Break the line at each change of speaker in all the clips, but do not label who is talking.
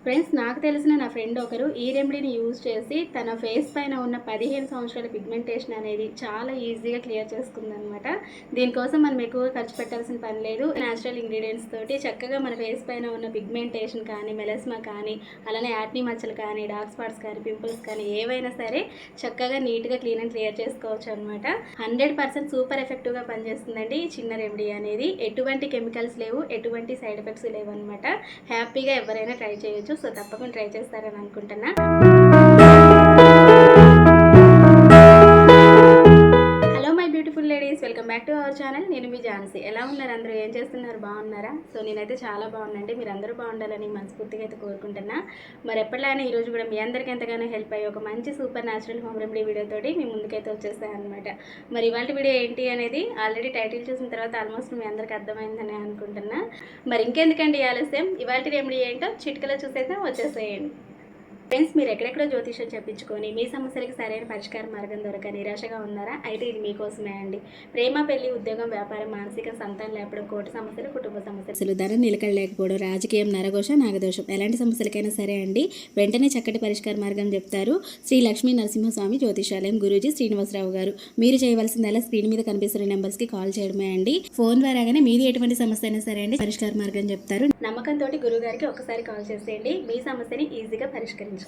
Friends, నాకు తెలిసిన నా ఫ్రెండ్ ఒకరు ఈ రెమెడీని యూజ్ చేసి తన ఫేస్ పైన ఉన్న 15 సంవత్సరాల పిగ్మెంటేషన్ అనేది చాలా ఈజీగా క్లియర్ చేసుకుందనమాట. దీనికోసం మనం ఎక్కువగా ఖర్చు పెట్టాల్సిన పని లేదు. న్యాచురల్ ఇంగ్రీడియంట్స్ తోటి చక్కగా మన ఫేస్ పైన ఉన్న పిగ్మెంటేషన్ కానీ, మెలస్మా కానీ, అలానే యాక్నీ మచ్చలు కానీ, డార్క్ స్పాట్స్ కానీ, పింపుల్స్ కానీ ఏవైనా సరే చక్కగా నీట్గా క్లీన్ అండ్ క్లియర్ చేసుకోవచ్చు అనమాట. 100% సూపర్ ఎఫెక్టివ్గా పనిచేస్తుందండి ఈ చిన్న రెమెడీ అనేది. ఎటువంటి కెమికల్స్ లేవు, ఎటువంటి సైడ్ ఎఫెక్ట్స్ లేవు అనమాట. హ్యాపీగా ఎవరైనా ట్రై చేయొచ్చు. సో తప్పకుండా ట్రై చేస్తారని అనుకుంటున్నా. Hello my beautiful ladies, welcome back to our channel. నేను మీ ఝాన్సీ. ఎలా ఉన్నారు అందరూ? ఏం చేస్తున్నారు? బాగున్నారా? సో నేనైతే చాలా బాగున్నాండి. మీరు అందరూ బాగుండాలని మనస్ఫూర్తిగా అయితే కోరుకుంటున్నా. మరి ఎప్పటిలానే ఈరోజు కూడా మీ అందరికీ ఎంతగానో హెల్ప్ అయ్యి ఒక మంచి సూపర్ న్యాచురల్ హోమ్ రెమెడీ వీడియోతోటి మీ ముందుకైతే వచ్చేస్తాను అనమాట. మరి ఇవాళ వీడియో ఏంటి అనేది ఆల్రెడీ టైటిల్ చూసిన తర్వాత ఆల్మోస్ట్ మీ అందరికీ అర్థమైందని అనుకుంటున్నా. మరి ఇంకెందుకండి ఆలస్యం, ఇవాళ రెమెడీ ఏంటో చిటికలో చూసైతే వచ్చేసేయండి. ఫ్రెండ్స్, మీరు ఎక్కడెక్కడో జ్యోతిషం చెప్పించుకొని మీ సమస్యలకి సరైన పరిష్కార మార్గం దొరక నిరాశగా ఉన్నారా? అయితే ఇది మీకోసమే అండి. ప్రేమ, పెళ్లి, ఉద్యోగం, వ్యాపారం, మానసిక, సంతానం లేపడం, కోటి సమస్యలు, కుటుంబ సమస్యలు, ధర నిలకడలేకపోవడం, రాజకీయం, నరఘోష, నాగదోషం, ఎలాంటి సమస్యలకైనా సరే అండి వెంటనే చక్కటి పరిష్కార మార్గం చెప్తారు శ్రీ లక్ష్మీ నరసింహస్వామి జ్యోతిషాలయం గురూజీ శ్రీనివాసరావు గారు. మీరు చేయవలసిందల్లా స్క్రీన్ మీద కనిపిస్తున్న నెంబర్స్కి కాల్ చేయడమే అండి. ఫోన్ ద్వారాగానే మీది ఎటువంటి సమస్య అయినా సరే అండి పరిష్కార మార్గం చెప్తారు. నమ్మకంతో గురువు గారికి ఒకసారి కాల్ చేసేయండి. మీ సమస్యని ఈజీగా పరిష్కరించుకోండి.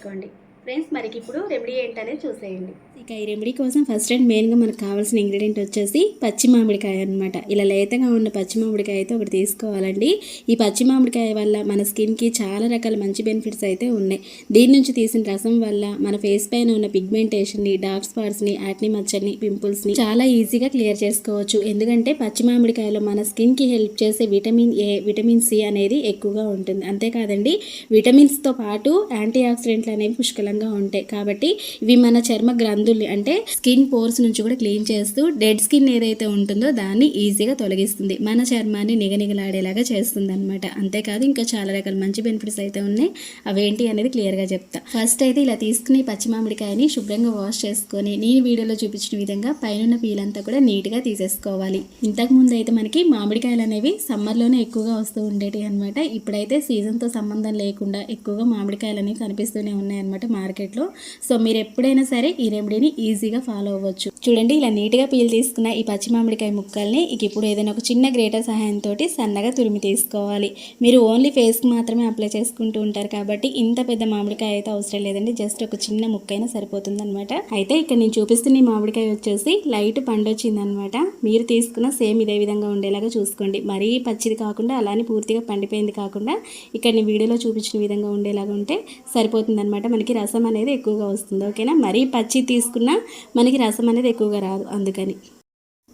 ఫ్రెండ్స్, మరికి ఇప్పుడు రెమెడీ ఏంటనేది చూసేయండి. ఇక ఈ రెమెడీ కోసం ఫస్ట్ అండ్ మెయిన్గా మనకు కావాల్సిన ఇంగ్రీడియంట్ వచ్చేసి పచ్చి మామిడికాయ అనమాట. ఇలా లేతగా ఉన్న పచ్చి మామిడికాయ అయితే ఒకటి తీసుకోవాలండి. ఈ పచ్చి మామిడికాయ వల్ల మన స్కిన్కి చాలా రకాల మంచి బెనిఫిట్స్ అయితే ఉన్నాయి. దీని నుంచి తీసిన రసం వల్ల మన ఫేస్ పైన ఉన్న పిగ్మెంటేషన్ని, డార్క్ స్పాట్స్ని, యాక్నీ మచ్చల్ని, పింపుల్స్ని చాలా ఈజీగా క్లియర్ చేసుకోవచ్చు. ఎందుకంటే పచ్చి మామిడికాయలో మన స్కిన్కి హెల్ప్ చేసే విటమిన్ ఏ, విటమిన్ సి అనేది ఎక్కువగా ఉంటుంది. అంతేకాదండి, విటమిన్స్తో పాటు యాంటీ ఆక్సిడెంట్లు అనేవి పుష్కలంగా ఉంటాయి. కాబట్టి ఇవి మన చర్మ గ్రంథుల్ని అంటే స్కిన్ పోర్స్ నుంచి కూడా క్లీన్ చేస్తూ డెడ్ స్కిన్ ఏదైతే ఉంటుందో దాన్ని ఈజీగా తొలగిస్తుంది. మన చర్మాన్ని నిగనిగలాడేలాగా చేస్తుంది అనమాట. అంతేకాదు ఇంకా చాలా రకాల మంచి బెనిఫిట్స్ అయితే ఉన్నాయి. అవేంటి అనేది క్లియర్గా చెప్తా. ఫస్ట్ అయితే ఇలా తీసుకుని పచ్చి మామిడికాయని శుభ్రంగా వాష్ చేసుకొని నేను వీడియోలో చూపించిన విధంగా పైన పీల్ అంతా కూడా నీట్గా తీసేసుకోవాలి. ఇంతకు ముందు అయితే మనకి మామిడికాయలు అనేవి సమ్మర్లోనే ఎక్కువగా వస్తూ ఉండేవి అనమాట. ఇప్పుడైతే సీజన్తో సంబంధం లేకుండా ఎక్కువగా మామిడికాయలు అనేవి కనిపిస్తూనే ఉన్నాయన్నమాట మార్కెట్లో. సో మీరు ఎప్పుడైనా సరే ఈ రెమెడీని ఈజీగా ఫాలో అవ్వచ్చు. చూడండి, ఇలా నీట్గా పీల్ తీసుకున్న ఈ పచ్చి మామిడికాయ ముక్కల్ని ఇప్పుడు ఏదైనా ఒక చిన్న గ్రేటర్ సహాయంతో సన్నగా తురిమి తీసుకోవాలి. మీరు ఓన్లీ ఫేస్కి మాత్రమే అప్లై చేసుకుంటూ ఉంటారు కాబట్టి ఇంత పెద్ద మామిడికాయ అయితే అవసరం లేదండి. జస్ట్ ఒక చిన్న ముక్కైనా సరిపోతుంది అనమాట. అయితే ఇక్కడ నేను చూపిస్తున్న ఈ మామిడికాయ వచ్చేసి లైట్ పండు వచ్చిందనమాట. మీరు తీసుకున్న సేమ్ ఇదే విధంగా ఉండేలాగా చూసుకోండి. మరీ పచ్చిది కాకుండా అలానే పూర్తిగా పండిపోయింది కాకుండా ఇక్కడ నేను వీడియోలో చూపించిన విధంగా ఉండేలాగా ఉంటే సరిపోతుంది అనమాట. మనకి రసం అనేది ఎక్కువగా వస్తుంది. ఓకేనా? మరీ పచ్చి తీసుకున్నా మనకి రసం అనేది ఎక్కువగా రాదు. అందుకని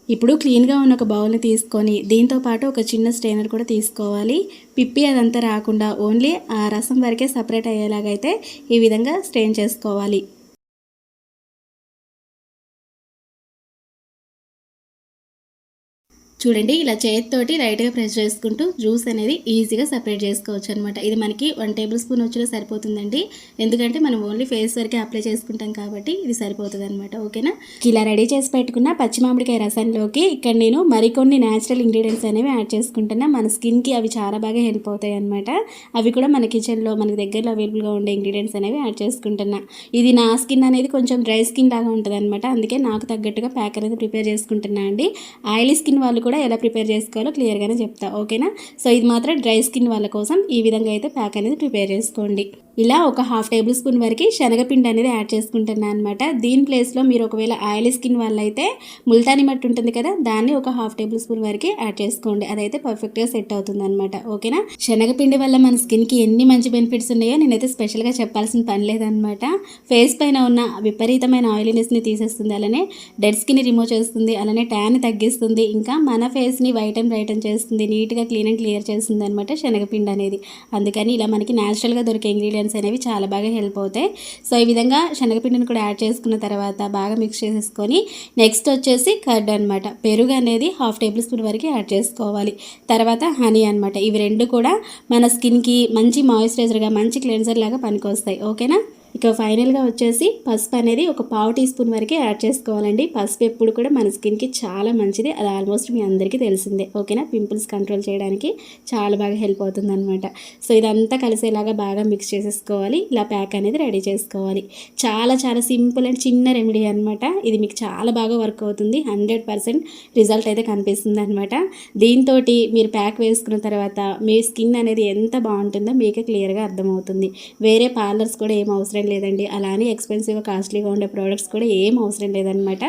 ఇప్పుడు క్లీన్గా ఉన్న ఒక బౌల్ని తీసుకొని దీంతో పాటు ఒక చిన్న స్ట్రైనర్ కూడా తీసుకోవాలి. పిప్పి అదంతా రాకుండా ఓన్లీ ఆ రసం వరకే సపరేట్ అయ్యేలాగైతే ఈ విధంగా స్ట్రెయిన్ చేసుకోవాలి. చూడండి, ఇలా చేతితోటి లైట్గా ప్రెస్ చేసుకుంటూ జ్యూస్ అనేది ఈజీగా సపరేట్ చేసుకోవచ్చు అనమాట. ఇది మనకి 1 టేబుల్ స్పూన్ వచ్చినా సరిపోతుందండి. ఎందుకంటే మనం ఓన్లీ ఫేస్ వరకే అప్లై చేసుకుంటాం కాబట్టి ఇది సరిపోతుంది అనమాట. ఓకేనా? ఇలా రెడీ చేసి పెట్టుకున్న పచ్చి మామిడికాయ రసంలోకి ఇక్కడ నేను మరికొన్ని న్యాచురల్ ఇంగ్రీడియంట్స్ అనేవి యాడ్ చేసుకుంటున్నా. మన స్కిన్కి అవి చాలా బాగా హెల్ప్ అవుతాయి అనమాట. అవి కూడా మన కిచెన్లో మనకి దగ్గరలో అవైలబుల్గా ఉండే ఇంగ్రీడియంట్స్ అనేవి యాడ్ చేసుకుంటున్నా. ఇది నా స్కిన్ అనేది కొంచెం డ్రై స్కిన్ లాగా ఉంటుంది అనమాట. అందుకే నాకు తగ్గట్టుగా ప్యాక్ అనేది ప్రిపేర్ చేసుకుంటున్నా అండి. ఆయిలీ స్కిన్ వాళ్ళు కూడా ఎలా ప్రిపేర్ చేసుకోవాలో క్లియర్గానే చెప్తా. ఓకేనా? సో ఇది మాత్రం డ్రై స్కిన్ వాళ్ళ కోసం ఈ విధంగా అయితే ప్యాక్ అనేది ప్రిపేర్ చేసుకోండి. ఇలా ఒక 1/2 టేబుల్ స్పూన్ వరకు శనగపిండి అనేది యాడ్ చేసుకుంటున్నాను అనమాట. దీని ప్లేస్లో మీరు ఒకవేళ ఆయిలీ స్కిన్ వాళ్ళైతే ముల్తాని మట్టి ఉంటుంది కదా, దాన్ని ఒక 1/2 టేబుల్ స్పూన్ వరకు యాడ్ చేసుకోండి. అదైతే పర్ఫెక్ట్గా సెట్ అవుతుంది అనమాట. ఓకేనా? శనగపిండి వల్ల మన స్కిన్కి ఎన్ని మంచి బెనిఫిట్స్ ఉన్నాయో నేనైతే స్పెషల్గా చెప్పాల్సిన పని లేదనమాట. ఫేస్ పైన ఉన్న విపరీతమైన ఆయిలీనెస్ని తీసేస్తుంది, అలానే డెడ్ స్కిన్ని రిమూవ్ చేస్తుంది, అలానే ట్యాన్ తగ్గిస్తుంది, ఇంకా మన ఫేస్ని వైట్ అండ్ బ్రైటన్ చేస్తుంది, నీట్గా క్లీన్ అండ్ క్లియర్ చేస్తుంది అనమాట శనగపిండి అనేది. అందుకని ఇలా మనకి న్యాచురల్గా దొరికే ఇంగ్రీడియంట్స్ అనేవి చాలా బాగా హెల్ప్ అవుతాయి. సో ఈ విధంగా శనగపిండిని కూడా యాడ్ చేసుకున్న తర్వాత బాగా మిక్స్ చేసేసుకొని నెక్స్ట్ వచ్చేసి కర్డ్ అనమాట. పెరుగు అనేది 1/2 టేబుల్ స్పూన్ వరకు యాడ్ చేసుకోవాలి. తర్వాత హనీ అనమాట. ఇవి రెండు కూడా మన స్కిన్కి మంచి మాయిశ్చరైజర్గా, మంచి క్లెన్జర్ లాగా పనికొస్తాయి. ఓకేనా? ఇక ఫైనల్గా వచ్చేసి పసుపు అనేది ఒక పావు టీ స్పూన్ వరకు యాడ్ చేసుకోవాలండి. పసుపు ఎప్పుడు కూడా మన స్కిన్కి చాలా మంచిది, అది ఆల్మోస్ట్ మీ అందరికీ తెలిసిందే. ఓకేనా, పింపుల్స్ కంట్రోల్ చేయడానికి చాలా బాగా హెల్ప్ అవుతుంది అనమాట. సో ఇదంతా కలిసేలాగా బాగా మిక్స్ చేసేసుకోవాలి. ఇలా ప్యాక్ అనేది రెడీ చేసుకోవాలి. చాలా చాలా సింపుల్ అండ్ చిన్న రెమెడీ అనమాట. ఇది మీకు చాలా బాగా వర్క్ అవుతుంది, 100% రిజల్ట్ అయితే కనిపిస్తుంది అనమాట. దీంతో మీరు ప్యాక్ వేసుకున్న తర్వాత మీ స్కిన్ అనేది ఎంత బాగుంటుందో మీకే క్లియర్గా అర్థమవుతుంది. వేరే పార్లర్స్ కూడా ఏం అవసరం లేదండి. అలానే ఎక్స్పెన్సివ్గా కాస్ట్లీగా ఉండే ప్రోడక్ట్స్ కూడా ఏం అవసరం లేదనమాట.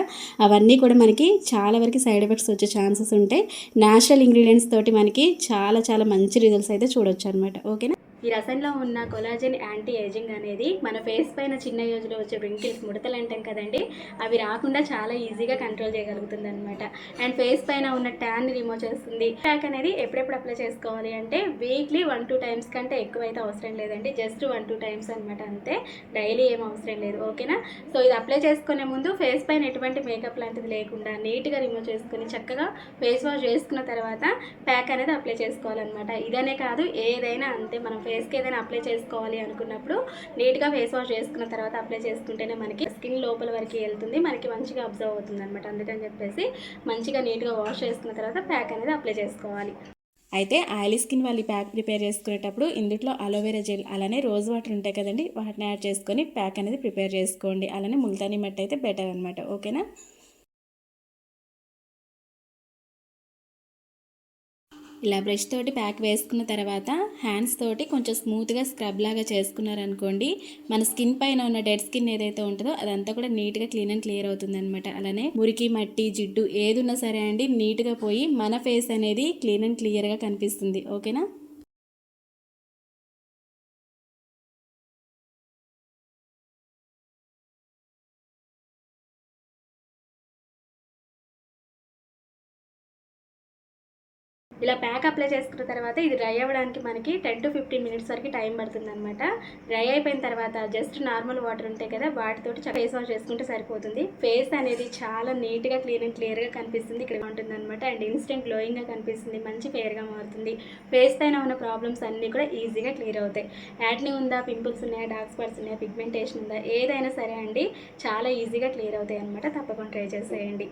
అవన్నీ కూడా మనకి చాలా వరకు సైడ్ ఎఫెక్ట్స్ వచ్చే ఛాన్సెస్ ఉంటాయి. న్యాచురల్ ఇంగ్రీడియంట్స్ తోటి మనకి చాలా చాలా మంచి రిజల్ట్స్ అయితే చూడొచ్చు అనమాట. ఓకేనా, ఈ రసంలో ఉన్న కొలాజన్ యాంటీ ఏజింగ్ అనేది మన ఫేస్ పైన చిన్న ఏజ్లో వచ్చే రింకిల్స్, ముడతలు అంటాం కదండి, అవి రాకుండా చాలా ఈజీగా కంట్రోల్ చేయగలుగుతుంది అనమాట. అండ్ ఫేస్ పైన ఉన్న ట్యాన్ని రిమూవ్ చేస్తుంది. ప్యాక్ అనేది ఎప్పుడెప్పుడు అప్లై చేసుకోవాలి అంటే వీక్లీ 1-2 టైమ్స్ కంటే ఎక్కువైతే అవసరం లేదండి. జస్ట్ 1-2 టైమ్స్ అనమాట, అంతే. డైలీ ఏం అవసరం లేదు. ఓకేనా, సో ఇది అప్లై చేసుకునే ముందు ఫేస్ పైన ఎటువంటి మేకప్ లాంటిది లేకుండా నీట్గా రిమూవ్ చేసుకుని చక్కగా ఫేస్ వాష్ చేసుకున్న తర్వాత ప్యాక్ అనేది అప్లై చేసుకోవాలన్నమాట. ఇదనే కాదు, ఏదైనా అంతే. మనం ఫేస్కి ఏదైనా అప్లై చేసుకోవాలి అనుకున్నప్పుడు నీట్గా ఫేస్ వాష్ చేసుకున్న తర్వాత అప్లై చేసుకుంటేనే మనకి స్కిన్ లోపల వరకు వెళ్తుంది, మనకి మంచిగా అబ్జర్వ్ అవుతుంది అనమాట. అందుకని చెప్పేసి మంచిగా నీట్గా వాష్ చేసుకున్న తర్వాత ప్యాక్ అనేది అప్లై చేసుకోవాలి. అయితే ఆయిలీ స్కిన్ వాళ్ళు ప్యాక్ ప్రిపేర్ చేసుకునేటప్పుడు ఇందులో అలోవెరా జెల్ అలానే రోజ్ వాటర్ ఉంటాయి కదండి, వాటిని యాడ్ చేసుకొని ప్యాక్ అనేది ప్రిపేర్ చేసుకోండి. అలానే ముల్తానీ మట్టి అయితే బెటర్ అనమాట. ఓకేనా, ఇలా బ్రష్ తోటి ప్యాక్ వేసుకున్న తర్వాత హ్యాండ్స్ తోటి కొంచెం స్మూత్గా స్క్రబ్ లాగా చేసుకున్నారనుకోండి, మన స్కిన్ పైన ఉన్న డెడ్ స్కిన్ ఏదైతే ఉంటుందో అదంతా కూడా నీట్గా క్లీన్ అండ్ క్లియర్ అవుతుంది అనమాట. అలానే మురికి, మట్టి, జిడ్డు ఏది ఉన్నా సరే అండి నీట్గా పోయి మన ఫేస్ అనేది క్లీన్ అండ్ క్లియర్గా కనిపిస్తుంది. ఓకేనా, ఇలా ప్యాక్ అప్లై చేసుకున్న తర్వాత ఇది డ్రై అవ్వడానికి మనకి 10-15 మినిట్స్ వరకు టైం పడుతుంది అనమాట. డ్రై అయిపోయిన తర్వాత జస్ట్ నార్మల్ వాటర్ ఉంటాయి కదా, వాటితోటి ఫేస్ వాష్ చేసుకుంటే సరిపోతుంది. ఫేస్ అనేది చాలా నీట్గా క్లీన్ అండ్ క్లియర్గా కనిపిస్తుంది, ఇక్కడ ఉంటుంది అనమాట. అండ్ ఇన్స్టెంట్ గ్లోయింగ్గా కనిపిస్తుంది, మంచి ఫేర్గా మారుతుంది. ఫేస్ పైన ఉన్న ప్రాబ్లమ్స్ అన్నీ కూడా ఈజీగా క్లియర్ అవుతాయి. యాక్నే ఉందా, పింపుల్స్ ఉన్నాయా, డార్క్ స్పాట్స్ ఉన్నాయా, పిగ్మెంటేషన్ ఉందా, ఏదైనా సరే అండి చాలా ఈజీగా క్లియర్ అవుతాయి అనమాట. తప్పకుండా ట్రై చేసేయండి.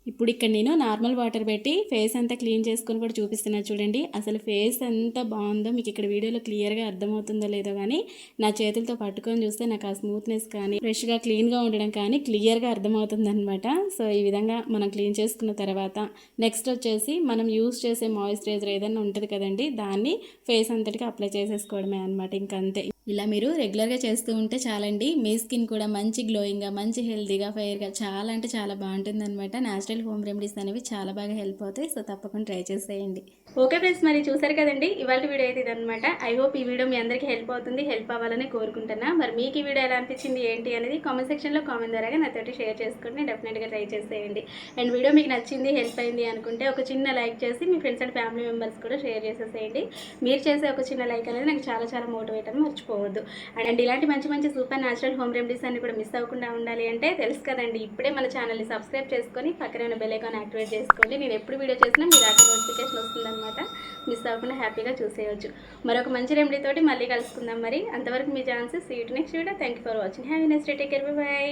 ఇప్పుడు ఇక్కడ నేను నార్మల్ వాటర్ పెట్టి ఫేస్ అంతా క్లీన్ చేసుకొని కూడా చూపిస్తున్నా చూడండి. అసలు ఫేస్ ఎంత బాగుందో మీకు ఇక్కడ వీడియోలో క్లియర్గా అర్థమవుతుందో లేదో కానీ నా చేతులతో పట్టుకొని చూస్తే నాకు ఆ స్మూత్నెస్ కానీ ఫ్రెష్గా క్లీన్గా ఉండడం కానీ క్లియర్గా అర్థమవుతుంది అనమాట. సో ఈ విధంగా మనం క్లీన్ చేసుకున్న తర్వాత నెక్స్ట్ వచ్చేసి మనం యూస్ చేసే మాయిశ్చరైజర్ ఏదైనా ఉంటుంది కదండి, దాన్ని ఫేస్ అంతటికి అప్లై చేసేసుకోవడమే అనమాట. ఇంకంతే. ఇలా మీరు రెగ్యులర్గా చేస్తూ ఉంటే చాలండి, మీ స్కిన్ కూడా మంచి గ్లోయింగ్గా, మంచి హెల్తీగా, ఫెయిర్గా చాలా అంటే చాలా బాగుంటుంది అనమాట. న్యాచురల్ హోమ్ రెమెడీస్ అనేవి చాలా బాగా హెల్ప్ అవుతాయి. సో తప్పకుండా ట్రై చేసేయండి. ఓకే ఫ్రెండ్స్, మరి చూసారు కదండి ఇవాళ వీడియో అయితే ఇదనమాట. ఐ హోప్ ఈ వీడియో మీ అందరికీ హెల్ప్ అవుతుంది, హెల్ప్ అవ్వాలని కోరుకుంటున్నా. మరి మీకు ఈ వీడియో ఎలా అనిపించింది ఏంటి అనేది కామెంట్ సెక్షన్లో కామెంట్ ద్వారా నాతోటి షేర్ చేసుకుంటే డెఫినెట్గా ట్రై చేసేయండి. అండ్ వీడియో మీకు నచ్చింది, హెల్ప్ అయింది అనుకుంటే ఒక చిన్న లైక్ చేసి మీ ఫ్రెండ్స్ అండ్ ఫ్యామిలీ మెంబర్స్ కూడా షేర్ చేసేసేయండి. మీరు చేసే ఒక చిన్న లైక్ అనేది నాకు చాలా చాలా మోటివేట్ అని మర్చిపోవద్దు. అండ్ ఇలాంటి మంచి మంచి సూపర్ న్యాచురల్ హోమ్ రెమెడీస్ అన్ని కూడా మిస్ అవ్వకుండా ఉండాలి అంటే తెలుసు కదండి, ఇప్పుడే మన ఛానల్ని సబ్స్క్రైబ్ చేసుకొని పక్కన ఉన్న బెల్ ఐకాన్ యాక్టివేట్ చేసుకోండి. నేను ఎప్పుడు వీడియో చేసినా మీ దాకా నోటిఫికేషన్ వస్తుందన్నమాట. మిస్ అవ్వకుండా హ్యాపీగా చూసేయచ్చు. మరొక మంచి రెమెడీ తోటి మళ్ళీ కలుసుకుందాం. మరి అంతవరకు మీ chances. See you next video. Thank you for watching. Have a nice day. Take care. Bye by.